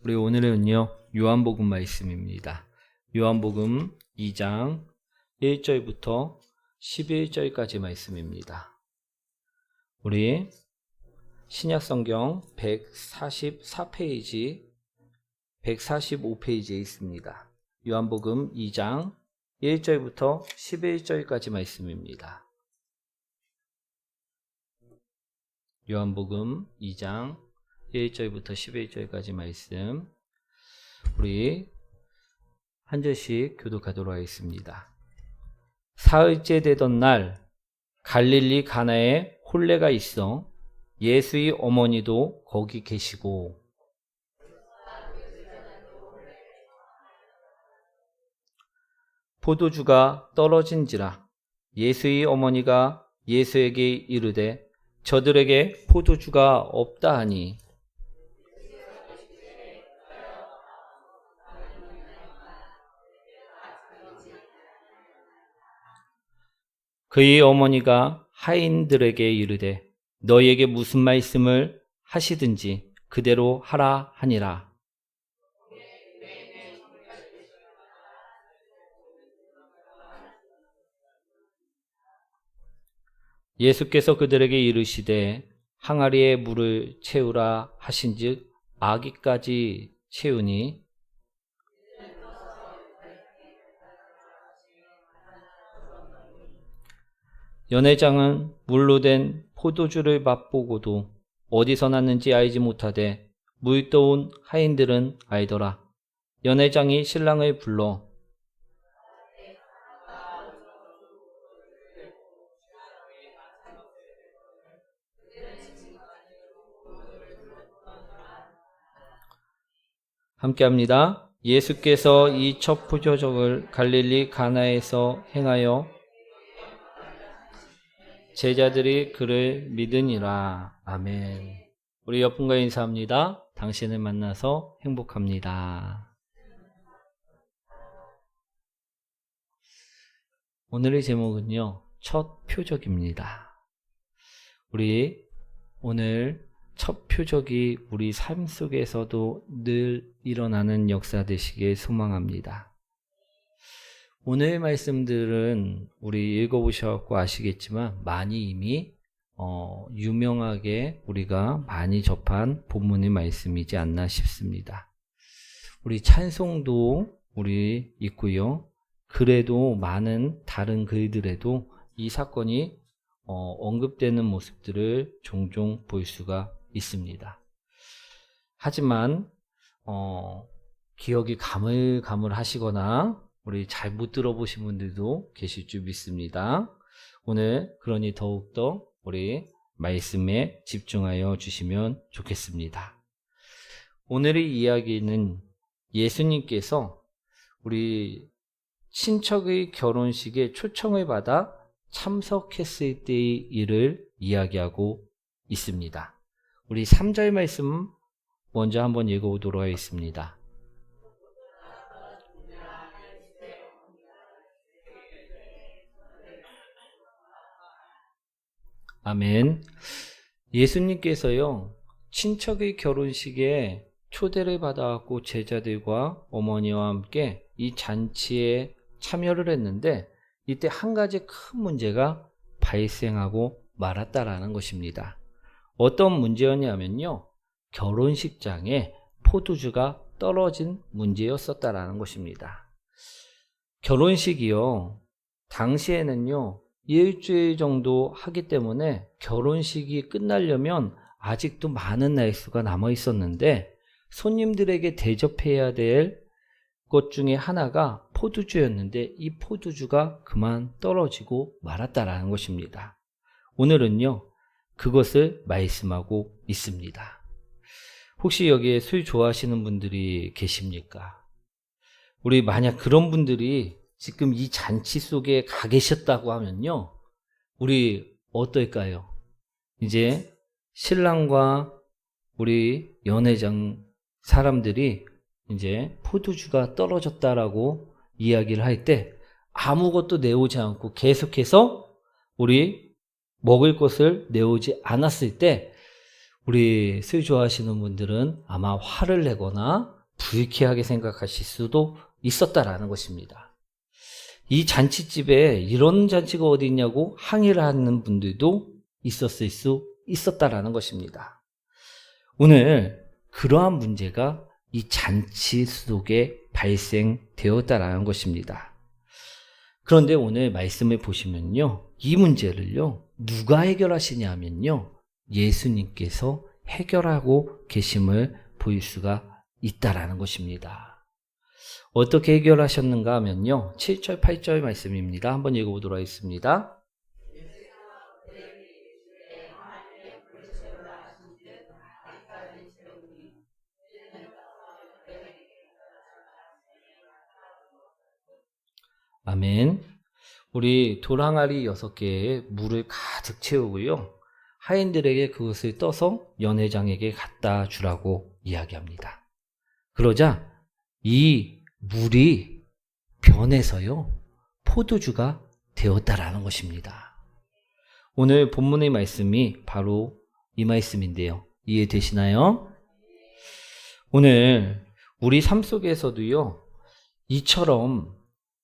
우리 오늘은요, 요한복음 말씀입니다. 요한복음 2장 1절부터 11절까지 말씀입니다. 우리 신약성경 144페이지, 145페이지에 있습니다. 요한복음 2장 1절부터 11절까지 말씀입니다. 요한복음 2장 1절부터 11절까지 말씀, 우리 한 절씩 교독하도록 하겠습니다. 사흘째 되던 날 갈릴리 가나에 혼례가 있어 예수의 어머니도 거기 계시고, 포도주가 떨어진지라 예수의 어머니가 예수에게 이르되 저들에게 포도주가 없다 하니, 그의 어머니가 하인들에게 이르되 너희에게 무슨 말씀을 하시든지 그대로 하라 하니라. 예수께서 그들에게 이르시되 항아리에 물을 채우라 하신즉 아기까지 채우니, 연회장은 물로 된 포도주를 맛보고도 어디서 났는지 알지 못하되 물떠온 하인들은 알더라. 연회장이 신랑을 불러 함께합니다. 예수께서 이 첫 표적을 갈릴리 가나에서 행하여 제자들이 그를 믿으니라. 아멘. 우리 옆분과 인사합니다. 당신을 만나서 행복합니다. 오늘의 제목은요, 첫 표적입니다. 우리 오늘 첫 표적이 우리 삶 속에서도 늘 일어나는 역사 되시길 소망합니다. 오늘 말씀들은 우리 읽어보셔서 아시겠지만 많이 이미 유명하게 우리가 많이 접한 본문의 말씀이지 않나 싶습니다. 우리 찬송도 우리 있고요. 그래도 많은 다른 글들에도 이 사건이 언급되는 모습들을 종종 볼 수가 있습니다. 하지만 기억이 가물가물하시거나 우리 잘못 들어보신 분들도 계실 줄 믿습니다. 오늘 그러니 더욱더 우리 말씀에 집중하여 주시면 좋겠습니다. 오늘의 이야기는 예수님께서 우리 친척의 결혼식에 초청을 받아 참석했을 때의 일을 이야기하고 있습니다. 우리 3절 말씀 먼저 한번 읽어보도록 하겠습니다. 아멘. 예수님께서요, 친척의 결혼식에 초대를 받아갖고 제자들과 어머니와 함께 이 잔치에 참여를 했는데, 이때 한 가지 큰 문제가 발생하고 말았다라는 것입니다. 어떤 문제였냐면요, 결혼식장에 포도주가 떨어진 문제였었다라는 것입니다. 결혼식이요, 당시에는요, 일주일 정도 하기 때문에 결혼식이 끝나려면 아직도 많은 날수가 남아 있었는데, 손님들에게 대접해야 될 것 중에 하나가 포도주였는데 이 포도주가 그만 떨어지고 말았다라는 것입니다. 오늘은요, 그것을 말씀하고 있습니다. 혹시 여기에 술 좋아하시는 분들이 계십니까? 우리 만약 그런 분들이 지금 이 잔치 속에 가 계셨다고 하면요, 우리 어떨까요? 이제 신랑과 우리 연회장 사람들이 이제 포도주가 떨어졌다라고 이야기를 할 때 아무것도 내오지 않고 계속해서 우리 먹을 것을 내오지 않았을 때 우리 술 좋아하시는 분들은 아마 화를 내거나 불쾌하게 생각하실 수도 있었다라는 것입니다. 이 잔치집에 이런 잔치가 어디 있냐고 항의를 하는 분들도 있었을 수 있었다라는 것입니다. 오늘 그러한 문제가 이 잔치 속에 발생되었다라는 것입니다. 그런데 오늘 말씀을 보시면요, 이 문제를요 누가 해결하시냐 하면요 예수님께서 해결하고 계심을 볼 수가 있다라는 것입니다. 어떻게 해결하셨는가 하면요 7절 8절 말씀입니다. 한번 읽어보도록 하겠습니다. 아멘. 우리 돌 항아리 6개에 물을 가득 채우고요 하인들에게 그것을 떠서 연회장에게 갖다 주라고 이야기합니다. 그러자 이 물이 변해서요 포도주가 되었다라는 것입니다. 오늘 본문의 말씀이 바로 이 말씀인데요, 이해되시나요? 오늘 우리 삶 속에서도요 이처럼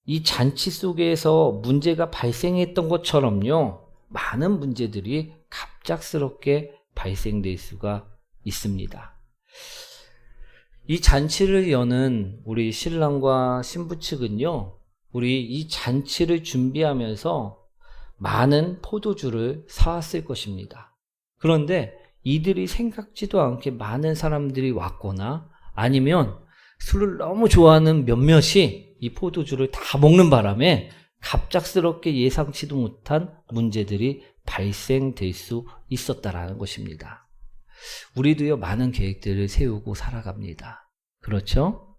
이 잔치 속에서 문제가 발생했던 것처럼요 많은 문제들이 갑작스럽게 발생될 수가 있습니다. 이 잔치를 여는 우리 신랑과 신부 측은요 우리 이 잔치를 준비하면서 많은 포도주를 사왔을 것입니다. 그런데 이들이 생각지도 않게 많은 사람들이 왔거나 아니면 술을 너무 좋아하는 몇몇이 이 포도주를 다 먹는 바람에 갑작스럽게 예상치도 못한 문제들이 발생될 수 있었다라는 것입니다. 우리도요 많은 계획들을 세우고 살아갑니다. 그렇죠?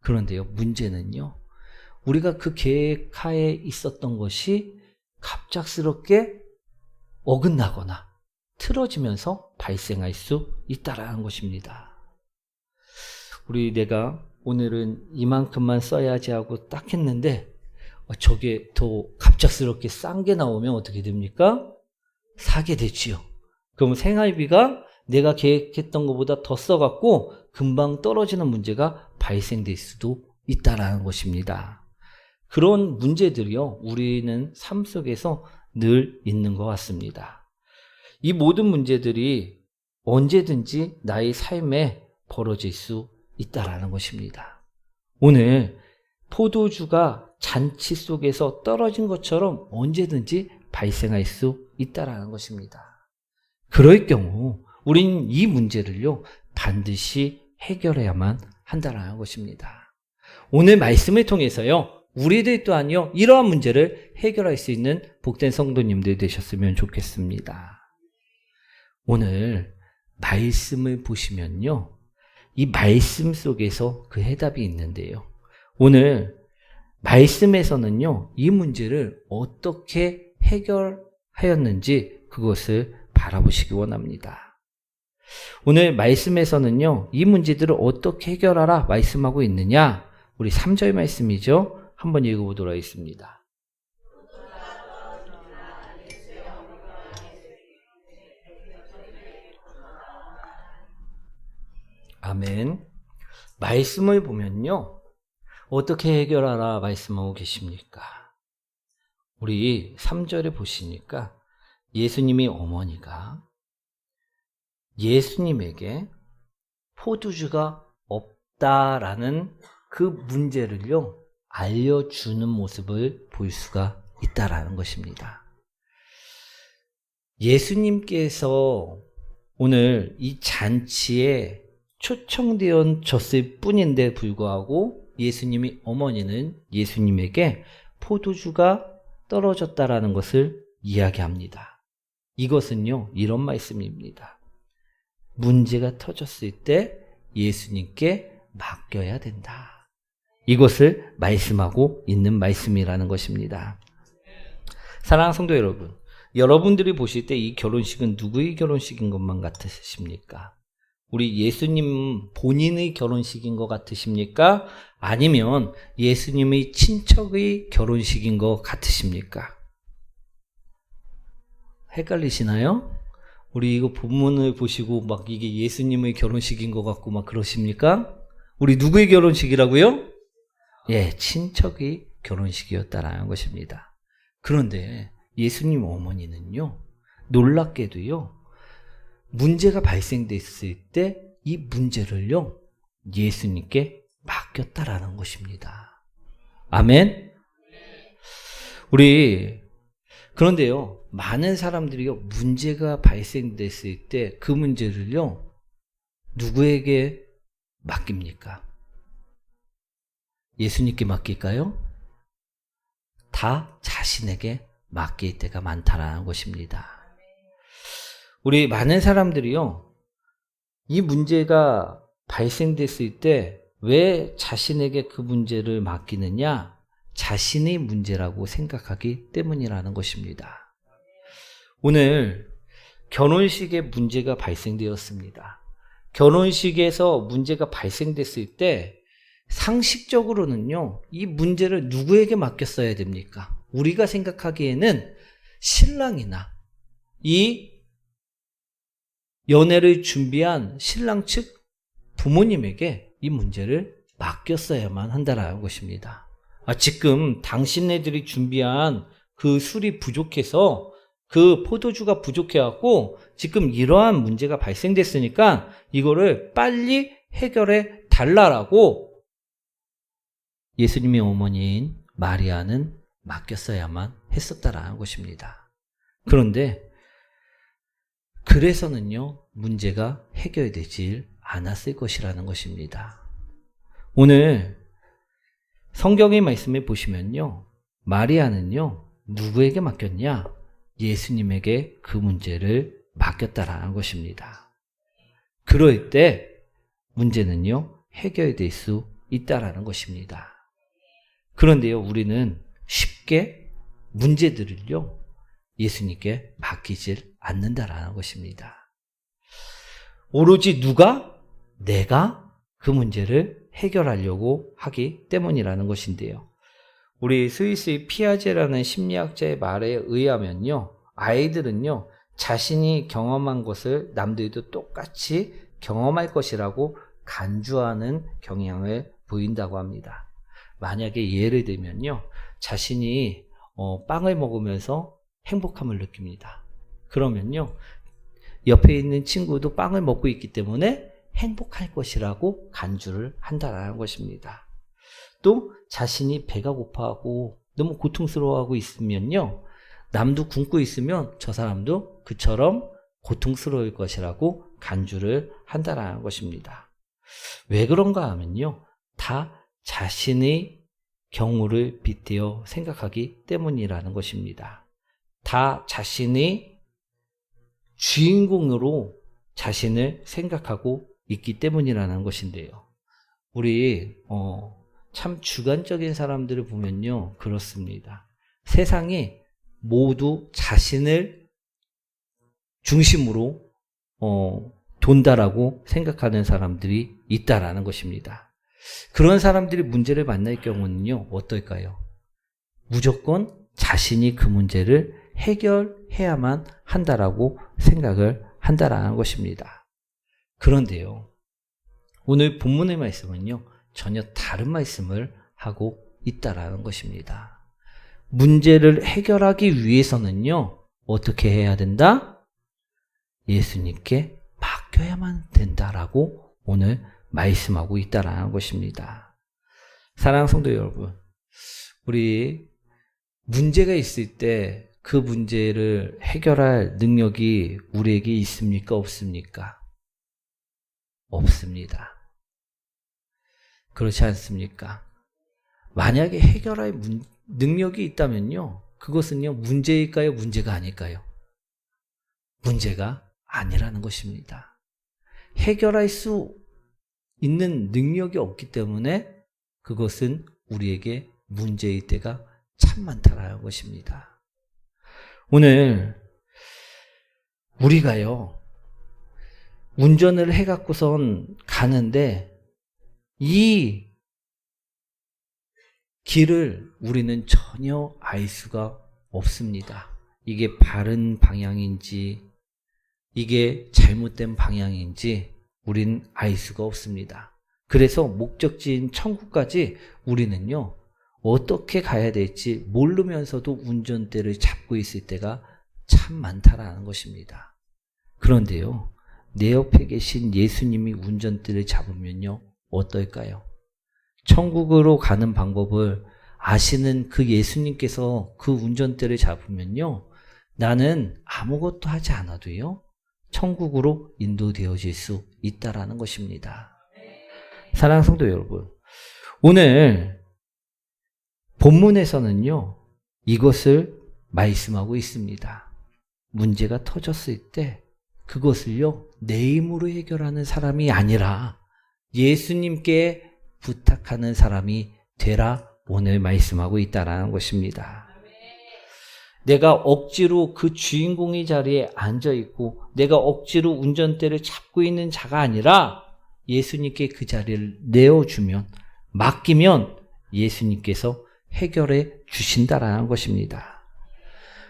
그런데요 문제는요 우리가 그 계획하에 있었던 것이 갑작스럽게 어긋나거나 틀어지면서 발생할 수 있다라는 것입니다. 우리 내가 오늘은 이만큼만 써야지 하고 딱 했는데 저게 더 갑작스럽게 싼 게 나오면 어떻게 됩니까? 사게 되지요. 그럼 생활비가 내가 계획했던 것보다 더 써갖고 금방 떨어지는 문제가 발생될 수도 있다라는 것입니다. 그런 문제들이요 우리는 삶 속에서 늘 있는 것 같습니다. 이 모든 문제들이 언제든지 나의 삶에 벌어질 수 있다라는 것입니다. 오늘 포도주가 잔치 속에서 떨어진 것처럼 언제든지 발생할 수 있다라는 것입니다. 그럴 경우 우린 이 문제를요 반드시 해결해야만 한다라는 것입니다. 오늘 말씀을 통해서요 우리들 또한요 이러한 문제를 해결할 수 있는 복된 성도님들 되셨으면 좋겠습니다. 오늘 말씀을 보시면요 이 말씀 속에서 그 해답이 있는데요 오늘 말씀에서는요 이 문제를 어떻게 해결하였는지 그것을 바라보시기 원합니다. 오늘 말씀에서는요 이 문제들을 어떻게 해결하라 말씀하고 있느냐, 우리 3절 말씀이죠. 한번 읽어보도록 하겠습니다. 아멘. 말씀을 보면요 어떻게 해결하라 말씀하고 계십니까? 우리 3절에 보시니까 예수님이 어머니가 예수님에게 포도주가 없다라는 그 문제를요 알려주는 모습을 볼 수가 있다라는 것입니다. 예수님께서 오늘 이 잔치에 초청되어졌을 뿐인데 불구하고 예수님이 어머니는 예수님에게 포도주가 떨어졌다라는 것을 이야기합니다. 이것은요 이런 말씀입니다. 문제가 터졌을 때 예수님께 맡겨야 된다. 이것을 말씀하고 있는 말씀이라는 것입니다. 사랑하는 성도 여러분, 여러분들이 보실 때 이 결혼식은 누구의 결혼식인 것만 같으십니까? 우리 예수님 본인의 결혼식인 것 같으십니까? 아니면 예수님의 친척의 결혼식인 것 같으십니까? 헷갈리시나요? 우리 이거 본문을 보시고 막 이게 예수님의 결혼식인 것 같고 막 그러십니까? 우리 누구의 결혼식이라고요? 예, 친척의 결혼식이었다라는 것입니다. 그런데 예수님 어머니는요, 놀랍게도요, 문제가 발생됐을 때 이 문제를요, 예수님께 맡겼다라는 것입니다. 아멘? 그런데요, 많은 사람들이요, 문제가 발생됐을 때 그 문제를요, 누구에게 맡깁니까? 예수님께 맡길까요? 다 자신에게 맡길 때가 많다라는 것입니다. 우리 많은 사람들이요, 이 문제가 발생됐을 때 왜 자신에게 그 문제를 맡기느냐? 자신의 문제라고 생각하기 때문이라는 것입니다. 오늘 결혼식에 문제가 발생되었습니다. 결혼식에서 문제가 발생됐을 때 상식적으로는요, 이 문제를 누구에게 맡겼어야 됩니까? 우리가 생각하기에는 신랑이나 이 연애를 준비한 신랑 측 부모님에게 이 문제를 맡겼어야만 한다라는 것입니다. 지금 당신네들이 준비한 그 술이 부족해서 그 포도주가 부족해갖고 지금 이러한 문제가 발생됐으니까 이거를 빨리 해결해 달라라고 예수님의 어머니인 마리아는 맡겼어야만 했었다라는 것입니다. 그런데 그래서는요, 문제가 해결되질 않았을 것이라는 것입니다. 오늘 성경의 말씀을 보시면요, 마리아는요, 누구에게 맡겼냐? 예수님에게 그 문제를 맡겼다라는 것입니다. 그럴 때 문제는요, 해결될 수 있다라는 것입니다. 그런데요, 우리는 쉽게 문제들을요, 예수님께 맡기질 않는다라는 것입니다. 오로지 내가 그 문제를 해결하려고 하기 때문이라는 것인데요. 우리 스위스의 피아제라는 심리학자의 말에 의하면요, 아이들은요, 자신이 경험한 것을 남들도 똑같이 경험할 것이라고 간주하는 경향을 보인다고 합니다. 만약에 예를 들면요, 자신이 빵을 먹으면서 행복함을 느낍니다. 그러면요, 옆에 있는 친구도 빵을 먹고 있기 때문에 행복할 것이라고 간주를 한다는 것입니다. 또 자신이 배가 고파하고 너무 고통스러워하고 있으면요, 남도 굶고 있으면 저 사람도 그처럼 고통스러울 것이라고 간주를 한다는 것입니다. 왜 그런가 하면요, 다 자신의 경우를 빗대어 생각하기 때문이라는 것입니다. 다 자신의 주인공으로 자신을 생각하고 있기 때문이라는 것인데요. 우리 참 주관적인 사람들을 보면요, 그렇습니다. 세상이 모두 자신을 중심으로 돈다라고 생각하는 사람들이 있다라는 것입니다. 그런 사람들이 문제를 만날 경우는요, 어떨까요? 무조건 자신이 그 문제를 해결해야만 한다라고 생각을 한다라는 것입니다. 그런데요, 오늘 본문의 말씀은요, 전혀 다른 말씀을 하고 있다라는 것입니다. 문제를 해결하기 위해서는요, 어떻게 해야 된다? 예수님께 맡겨야만 된다라고 오늘 말씀하고 있다라는 것입니다. 사랑하는 성도 여러분, 우리 문제가 있을 때 그 문제를 해결할 능력이 우리에게 있습니까? 없습니까? 없습니다. 그렇지 않습니까? 만약에 해결할 능력이 있다면요, 그것은요, 문제일까요? 문제가 아닐까요? 문제가 아니라는 것입니다. 해결할 수 있는 능력이 없기 때문에 그것은 우리에게 문제일 때가 참 많다라는 것입니다. 오늘 우리가요, 운전을 해갖고선 가는데 이 길을 우리는 전혀 알 수가 없습니다. 이게 바른 방향인지 이게 잘못된 방향인지 우린 알 수가 없습니다. 그래서 목적지인 천국까지 우리는요, 어떻게 가야 될지 모르면서도 운전대를 잡고 있을 때가 참 많다라는 것입니다. 그런데요, 내 옆에 계신 예수님이 운전대를 잡으면요, 어떨까요? 천국으로 가는 방법을 아시는 그 예수님께서 그 운전대를 잡으면요, 나는 아무것도 하지 않아도요, 천국으로 인도되어질 수 있다라는 것입니다. 사랑하는 성도 여러분, 오늘 본문에서는요, 이것을 말씀하고 있습니다. 문제가 터졌을 때 그것을요, 내 힘으로 해결하는 사람이 아니라 예수님께 부탁하는 사람이 되라, 오늘 말씀하고 있다라는 것입니다. 내가 억지로 그 주인공의 자리에 앉아있고 내가 억지로 운전대를 잡고 있는 자가 아니라 예수님께 그 자리를 내어주면, 맡기면 예수님께서 해결해 주신다라는 것입니다.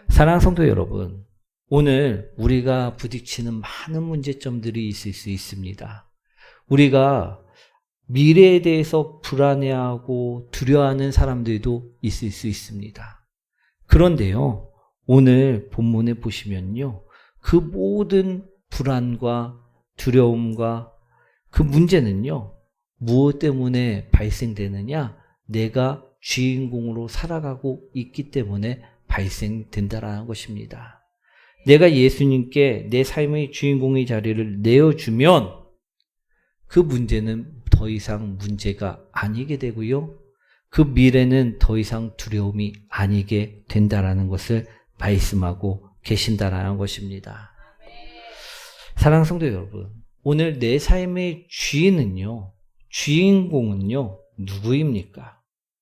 사랑하는 성도 여러분, 오늘 우리가 부딪히는 많은 문제점들이 있을 수 있습니다. 우리가 미래에 대해서 불안해하고 두려워하는 사람들도 있을 수 있습니다. 그런데요, 오늘 본문에 보시면요, 그 모든 불안과 두려움과 그 문제는요, 무엇 때문에 발생되느냐? 내가 주인공으로 살아가고 있기 때문에 발생된다라는 것입니다. 내가 예수님께 내 삶의 주인공의 자리를 내어주면 그 문제는 더 이상 문제가 아니게 되고요, 그 미래는 더 이상 두려움이 아니게 된다라는 것을 말씀하고 계신다라는 것입니다. 사랑하는 성도 여러분, 오늘 내 삶의 주인은요, 주인공은요, 누구입니까?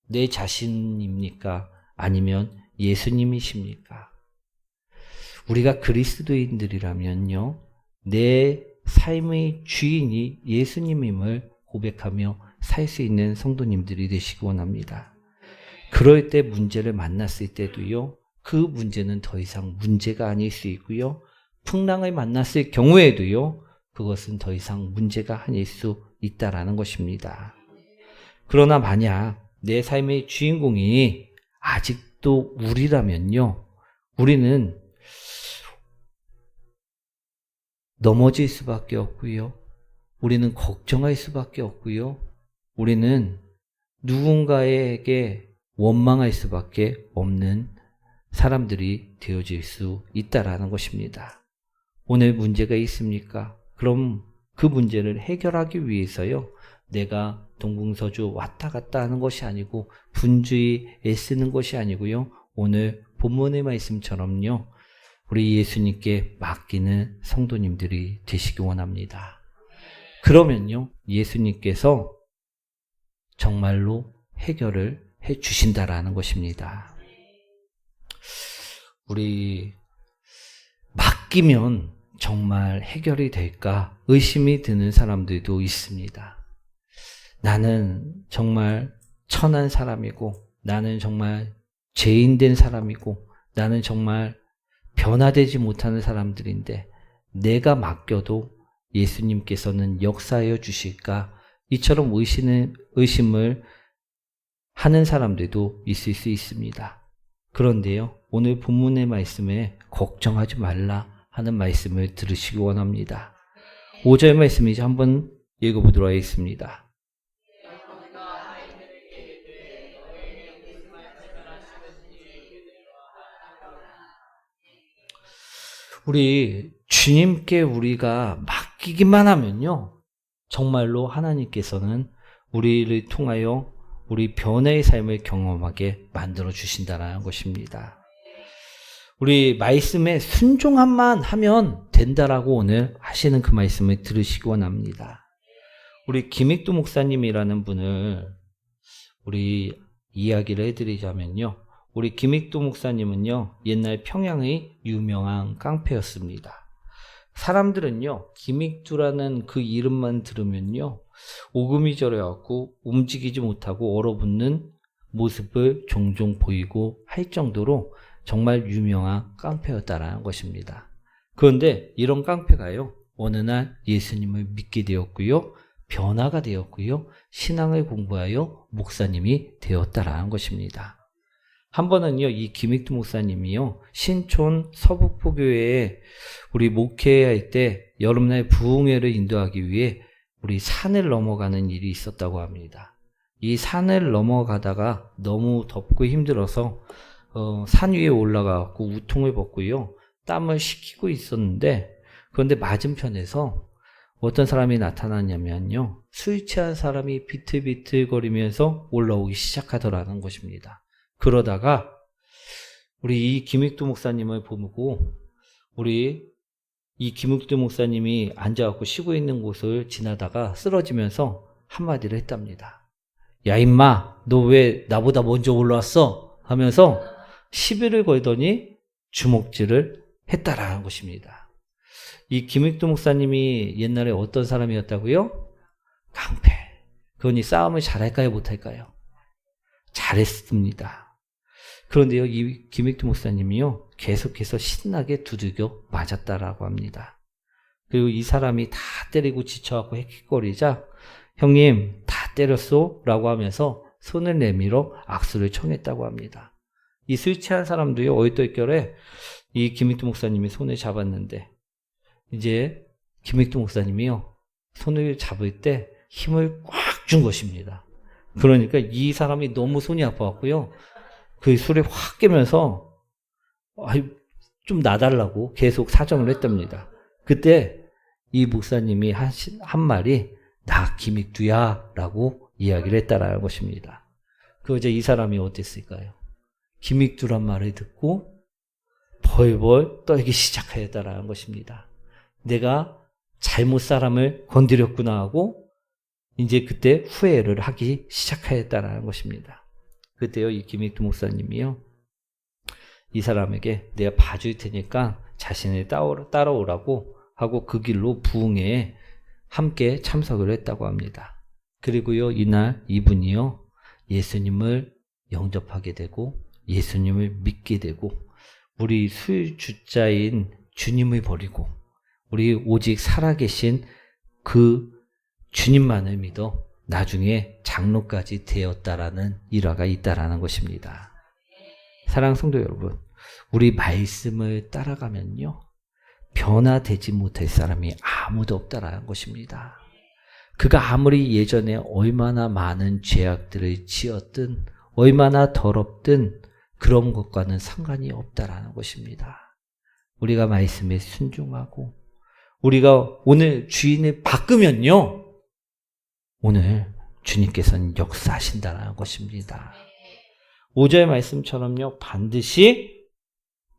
내 자신입니까? 아니면 예수님이십니까? 우리가 그리스도인들이라면요, 내 삶의 주인이 예수님임을 고백하며 살 수 있는 성도님들이 되시기 원합니다. 그럴 때 문제를 만났을 때도요, 그 문제는 더 이상 문제가 아닐 수 있고요, 풍랑을 만났을 경우에도요, 그것은 더 이상 문제가 아닐 수 있다라는 것입니다. 그러나 만약 내 삶의 주인공이 아직도 우리라면요, 우리는 넘어질 수밖에 없고요, 우리는 걱정할 수밖에 없고요, 우리는 누군가에게 원망할 수밖에 없는 사람들이 되어질 수 있다라는 것입니다. 오늘 문제가 있습니까? 그럼 그 문제를 해결하기 위해서요, 내가 동궁서주 왔다 갔다 하는 것이 아니고 분주히 애쓰는 것이 아니고요, 오늘 본문의 말씀처럼요, 우리 예수님께 맡기는 성도님들이 되시기 원합니다. 그러면요, 예수님께서 정말로 해결을 해 주신다라는 것입니다. 우리 맡기면 정말 해결이 될까 의심이 드는 사람들도 있습니다. 나는 정말 천한 사람이고, 나는 정말 죄인된 사람이고, 나는 정말 변화되지 못하는 사람들인데 내가 맡겨도 예수님께서는 역사하여 주실까? 이처럼 의심을 하는 사람들도 있을 수 있습니다. 그런데요, 오늘 본문의 말씀에 걱정하지 말라 하는 말씀을 들으시기 원합니다. 5절 말씀이죠. 한번 읽어보도록 하겠습니다. 우리 주님께 우리가 맡기기만 하면요, 정말로 하나님께서는 우리를 통하여 우리 변화의 삶을 경험하게 만들어 주신다는 것입니다. 우리 말씀에 순종함만 하면 된다라고 오늘 하시는 그 말씀을 들으시기 원합니다. 우리 김익두 목사님이라는 분을 우리 이야기를 해드리자면요, 우리 김익두 목사님은요, 옛날 평양의 유명한 깡패였습니다. 사람들은요, 김익두라는 그 이름만 들으면요, 오금이 저려갖고 움직이지 못하고 얼어붙는 모습을 종종 보이고 할 정도로 정말 유명한 깡패였다라는 것입니다. 그런데 이런 깡패가요, 어느 날 예수님을 믿게 되었고요, 변화가 되었고요, 신앙을 공부하여 목사님이 되었다라는 것입니다. 한 번은요, 이 김익두 목사님이요, 신촌 서북포교회에 우리 목회할 때 여름날 부흥회를 인도하기 위해 우리 산을 넘어가는 일이 있었다고 합니다. 이 산을 넘어가다가 너무 덥고 힘들어서 산 위에 올라가고 우통을 벗고요, 땀을 식히고 있었는데, 그런데 맞은편에서 어떤 사람이 나타났냐면요, 술 취한 사람이 비틀비틀거리면서 올라오기 시작하더라는 것입니다. 그러다가 우리 이 김익두 목사님을 보고, 우리 이 김익두 목사님이 앉아갖고 쉬고 있는 곳을 지나다가 쓰러지면서 한마디를 했답니다. 야 임마, 너 왜 나보다 먼저 올라왔어? 하면서 시비를 걸더니 주먹질을 했다라는 것입니다. 이 김익두 목사님이 옛날에 어떤 사람이었다고요? 깡패. 그러니 싸움을 잘할까요, 못할까요? 잘했습니다. 그런데요, 이 김익두 목사님이요, 계속해서 신나게 두들겨 맞았다라고 합니다. 그리고 이 사람이 다 때리고 지쳐갖고 헥헥거리자, 형님 다 때렸소? 라고 하면서 손을 내밀어 악수를 청했다고 합니다. 이 술 취한 사람도요, 얼떨결에 이 김익두 목사님이 손을 잡았는데, 이제 김익두 목사님이요, 손을 잡을 때 힘을 꽉 준 것입니다. 그러니까 이 사람이 너무 손이 아파갖고요, 그 술에 확 깨면서 좀 놔달라고 계속 사정을 했답니다. 그때 이 목사님이 한 말이 나 김익두야 라고 이야기를 했다라는 것입니다. 그 이제 이 사람이 어땠을까요? 김익두란 말을 듣고 벌벌 떨기 시작하였다라는 것입니다. 내가 잘못 사람을 건드렸구나 하고 이제 그때 후회를 하기 시작하였다라는 것입니다. 그때요, 이 김익두 목사님이요, 이 사람에게 내가 봐줄 테니까 자신을 따라오라고 하고 그 길로 부흥회에 함께 참석을 했다고 합니다. 그리고요, 이날 이분이요, 예수님을 영접하게 되고 예수님을 믿게 되고 우리 술주자인 주님을 버리고 우리 오직 살아계신 그 주님만을 믿어 나중에 장로까지 되었다라는 일화가 있다라는 것입니다. 사랑하는 성도 여러분, 우리 말씀을 따라가면요, 변화되지 못할 사람이 아무도 없다라는 것입니다. 그가 아무리 예전에 얼마나 많은 죄악들을 지었든 얼마나 더럽든 그런 것과는 상관이 없다라는 것입니다. 우리가 말씀에 순종하고 우리가 오늘 주인을 바꾸면요, 오늘 주님께서는 역사하신다는 것입니다. 5절 말씀처럼요, 반드시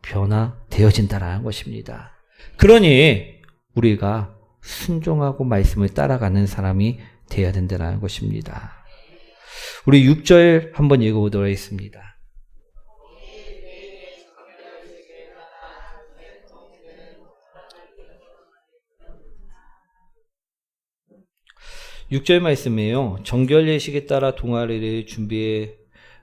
변화되어진다는 것입니다. 그러니 우리가 순종하고 말씀을 따라가는 사람이 되어야 된다는 것입니다. 우리 6절 한번 읽어보도록 하겠습니다. 6절 말씀이에요. 정결 예식에 따라 동아리를 준비해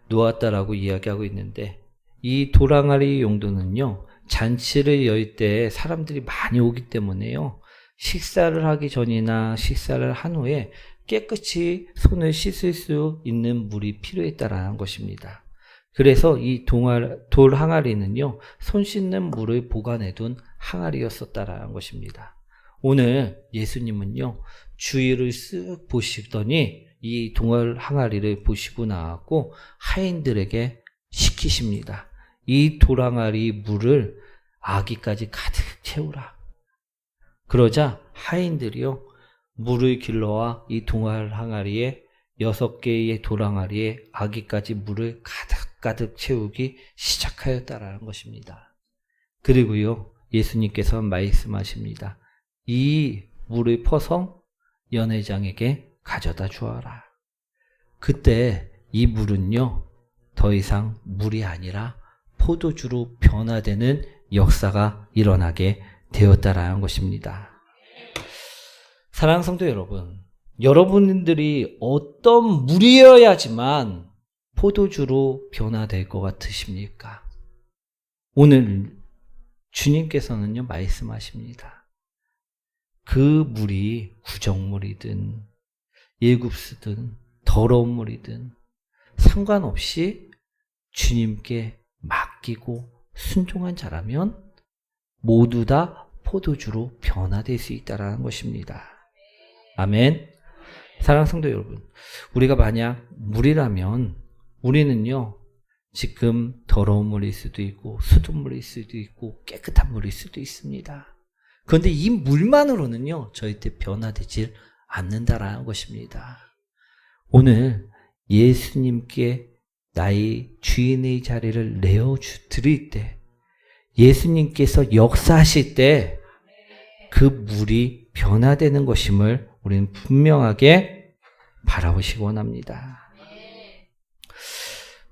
놓았다라고 이야기하고 있는데, 이 도랑아리 용도는요, 잔치를 열 때 사람들이 많이 오기 때문에요, 식사를 하기 전이나 식사를 한 후에 깨끗이 손을 씻을 수 있는 물이 필요했다라는 것입니다. 그래서 이 돌 항아리는요, 손 씻는 물을 보관해둔 항아리였었다라는 것입니다. 오늘 예수님은요, 주위를 쓱 보시더니 이 동을 항아리를 보시고 나왔고 하인들에게 시키십니다. 이 돌항아리 물을 아기까지 가득 채우라. 그러자 하인들이요, 물을 길러와 이 동알 항아리에 6개의 돌항아리에 아기까지 물을 가득 채우기 시작하였다라는 것입니다. 그리고요, 예수님께서 말씀하십니다. 이 물을 퍼서 연회장에게 가져다 주어라. 그때 이 물은요, 더 이상 물이 아니라 포도주로 변화되는 역사가 일어나게 되었다라는 것입니다. 사랑하는 성도 여러분, 여러분들이 어떤 물이어야지만 포도주로 변화될 것 같으십니까? 오늘 주님께서는요, 말씀하십니다. 그 물이 구정물이든 예급수든 더러운 물이든 상관없이 주님께 맡기고 순종한 자라면 모두 다 포도주로 변화될 수 있다는 것입니다. 아멘. 사랑하는 성도 여러분, 우리가 만약 물이라면 우리는요, 지금 더러운 물일 수도 있고 수돗물일 수도 있고 깨끗한 물일 수도 있습니다. 그런데 이 물만으로는요, 절대 변화되질 않는다라는 것입니다. 오늘 예수님께 나의 주인의 자리를 내어드릴 때, 예수님께서 역사하실 때 그 물이 변화되는 것임을 우리는 분명하게 바라보시기 원합니다.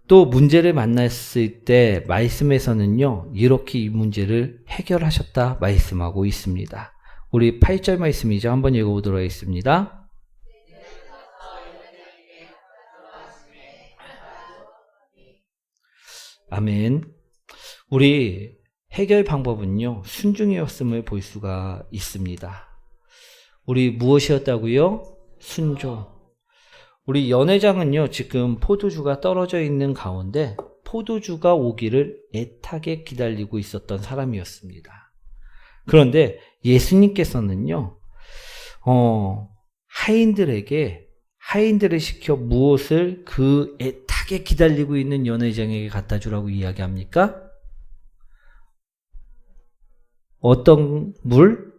또 문제를 만났을 때 말씀에서는요, 이렇게 이 문제를 해결하셨다 말씀하고 있습니다. 우리 8절 말씀이죠. 한번 읽어보도록 하겠습니다. 아멘. 우리 해결 방법은요, 순종이었음을 볼 수가 있습니다. 우리 무엇이었다고요? 순종. 우리 연회장은요, 지금 포도주가 떨어져 있는 가운데 포도주가 오기를 애타게 기다리고 있었던 사람이었습니다. 그런데 예수님께서는요, 하인들을 시켜 무엇을 그 애타게 기다리고 있는 연회장에게 갖다 주라고 이야기합니까? 어떤 물?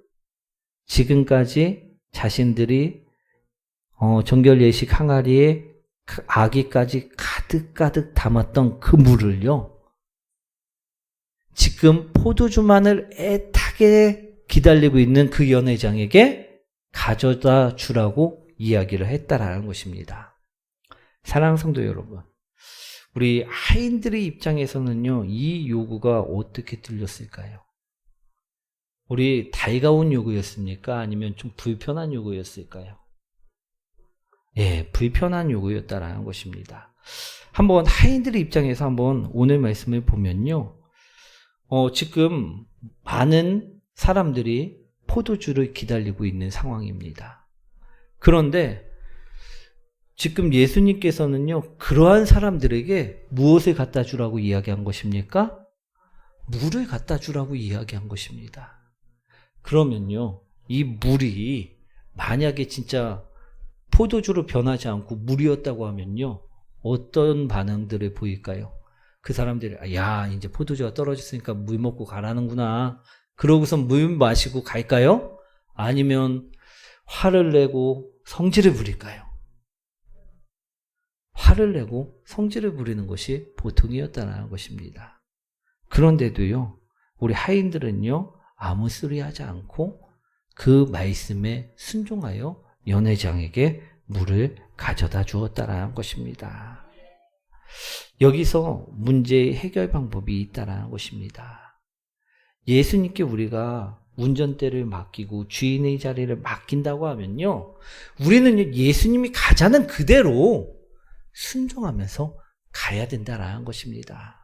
지금까지 자신들이 정결 예식 항아리에 아기까지 가득가득 담았던 그 물을요, 지금 포도주만을 애타게 기다리고 있는 그 연회장에게 가져다 주라고 이야기를 했다라는 것입니다. 사랑하는 성도 여러분, 우리 하인들의 입장에서는요, 이 요구가 어떻게 들렸을까요? 우리 달가운 요구였습니까? 아니면 좀 불편한 요구였을까요? 예, 불편한 요구였다라는 것입니다. 한번 하인들의 입장에서 한번 오늘 말씀을 보면요, 지금 많은 사람들이 포도주를 기다리고 있는 상황입니다. 그런데 지금 예수님께서는요, 그러한 사람들에게 무엇을 갖다 주라고 이야기한 것입니까? 물을 갖다 주라고 이야기한 것입니다. 그러면요, 이 물이 만약에 진짜 포도주로 변하지 않고 물이었다고 하면요, 어떤 반응들을 보일까요? 그 사람들이, 야, 이제 포도주가 떨어졌으니까 물 먹고 가라는구나, 그러고서 물 마시고 갈까요? 아니면 화를 내고 성질을 부릴까요? 화를 내고 성질을 부리는 것이 보통이었다는 것입니다. 그런데도요, 우리 하인들은요, 아무 소리 하지 않고 그 말씀에 순종하여 연회장에게 물을 가져다 주었다라는 것입니다. 여기서 문제의 해결 방법이 있다라는 것입니다. 예수님께 우리가 운전대를 맡기고 주인의 자리를 맡긴다고 하면요, 우리는 예수님이 가자는 그대로 순종하면서 가야 된다라는 것입니다.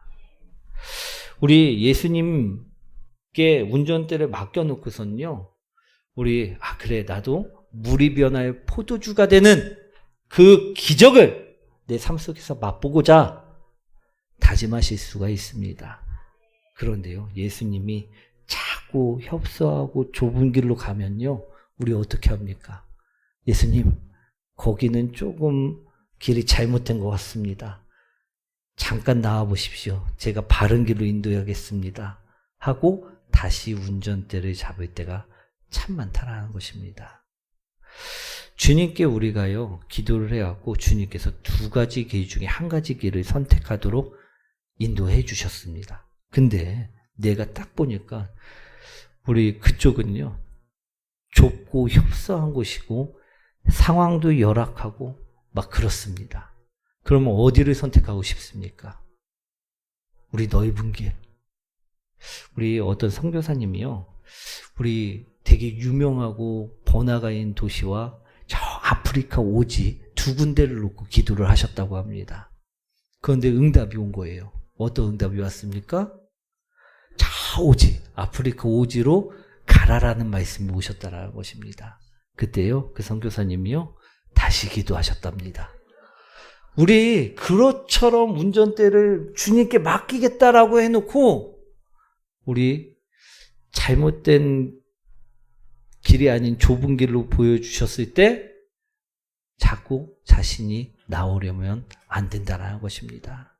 우리 예수님께 운전대를 맡겨놓고선요, 우리 그래, 나도 물이 변하여 포도주가 되는 그 기적을 내 삶 속에서 맛보고자 다짐하실 수가 있습니다. 그런데요, 예수님이 자꾸 협소하고 좁은 길로 가면요, 우리 어떻게 합니까? 예수님, 거기는 조금 길이 잘못된 것 같습니다. 잠깐 나와 보십시오. 제가 바른 길로 인도하겠습니다. 하고 다시 운전대를 잡을 때가 참 많다라는 것입니다. 주님께 우리가요, 기도를 해갖고 주님께서 두 가지 길 중에 한 가지 길을 선택하도록 인도해 주셨습니다. 근데 내가 딱 보니까 우리 그쪽은요, 좁고 협소한 곳이고 상황도 열악하고 막 그렇습니다. 그러면 어디를 선택하고 싶습니까? 우리 넓은 길. 우리 어떤 선교사님이요, 우리 되게 유명하고 번화가인 도시와 저 아프리카 오지 두 군데를 놓고 기도를 하셨다고 합니다. 그런데 응답이 온 거예요. 어떤 응답이 왔습니까? 저 오지 아프리카 오지로 가라라는 말씀이 오셨다라는 것입니다. 그때요, 그 선교사님이요, 다시 기도하셨답니다. 우리 그것처럼 운전대를 주님께 맡기겠다라고 해놓고 우리 잘못된 길이 아닌 좁은 길로 보여주셨을 때 자꾸 자신이 나오려면 안 된다는 것입니다.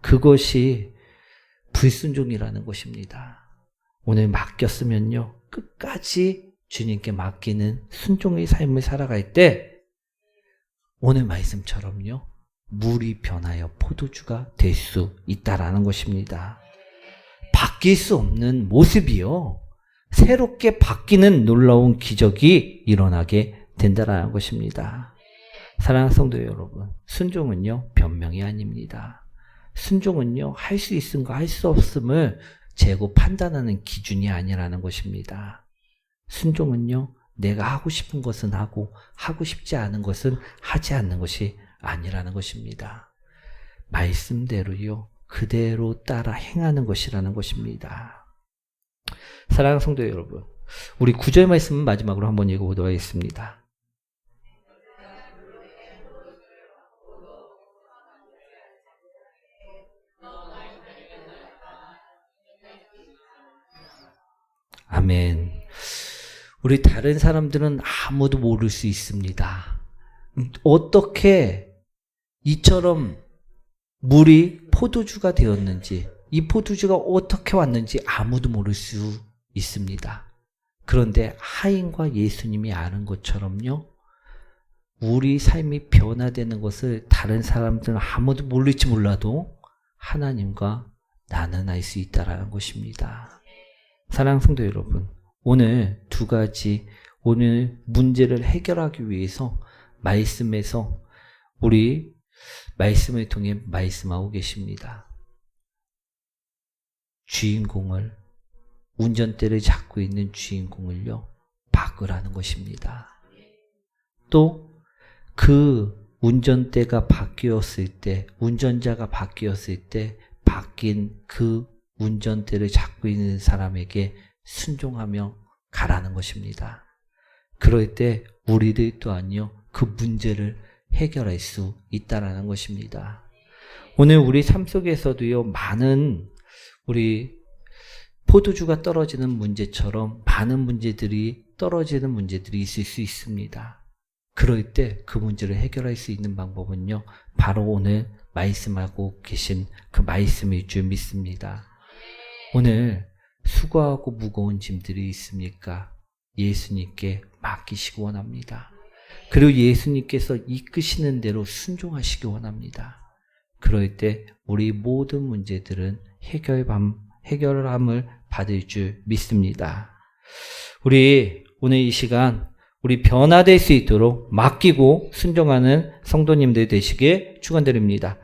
그것이 불순종이라는 것입니다. 오늘 맡겼으면요, 끝까지 주님께 맡기는 순종의 삶을 살아갈 때 오늘 말씀처럼요, 물이 변하여 포도주가 될 수 있다라는 것입니다. 바뀔 수 없는 모습이요, 새롭게 바뀌는 놀라운 기적이 일어나게 된다라는 것입니다. 사랑하는 성도 여러분, 순종은요, 변명이 아닙니다. 순종은요, 할 수 있음과 할 수 없음을 재고 판단하는 기준이 아니라는 것입니다. 순종은요, 내가 하고 싶은 것은 하고 하고 싶지 않은 것은 하지 않는 것이 아니라는 것입니다. 말씀대로요, 그대로 따라 행하는 것이라는 것입니다. 사랑하는 성도 여러분, 우리 9절 말씀은 마지막으로 한번 읽어보도록 하겠습니다. 아멘. 우리 다른 사람들은 아무도 모를 수 있습니다. 어떻게 이처럼 물이 포도주가 되었는지, 이 포도주가 어떻게 왔는지 아무도 모를 수 있습니다. 그런데 하인과 예수님이 아는 것처럼요, 우리 삶이 변화되는 것을 다른 사람들은 아무도 모를지 몰라도 하나님과 나는 알 수 있다는 것입니다. 사랑하는 성도 여러분, 오늘 두 가지, 오늘 문제를 해결하기 위해서 말씀에서 우리 말씀을 통해 말씀하고 계십니다. 주인공을, 운전대를 잡고 있는 주인공을요, 바꾸라는 것입니다. 또 그 운전대가 바뀌었을 때, 운전자가 바뀌었을 때 바뀐 그 운전대를 잡고 있는 사람에게 순종하며 가라는 것입니다. 그럴 때 우리들 또한요, 그 문제를 해결할 수 있다라는 것입니다. 오늘 우리 삶 속에서도요, 많은 우리 포도주가 떨어지는 문제처럼 많은 문제들이 떨어지는 문제들이 있을 수 있습니다. 그럴 때 그 문제를 해결할 수 있는 방법은요, 바로 오늘 말씀하고 계신 그 말씀일 줄 믿습니다. 오늘 수고하고 무거운 짐들이 있습니까? 예수님께 맡기시기 원합니다. 그리고 예수님께서 이끄시는 대로 순종하시기 원합니다. 그럴 때 우리 모든 문제들은 해결함을 받을 줄 믿습니다. 우리 오늘 이 시간 우리 변화될 수 있도록 맡기고 순종하는 성도님들 되시길 축원드립니다.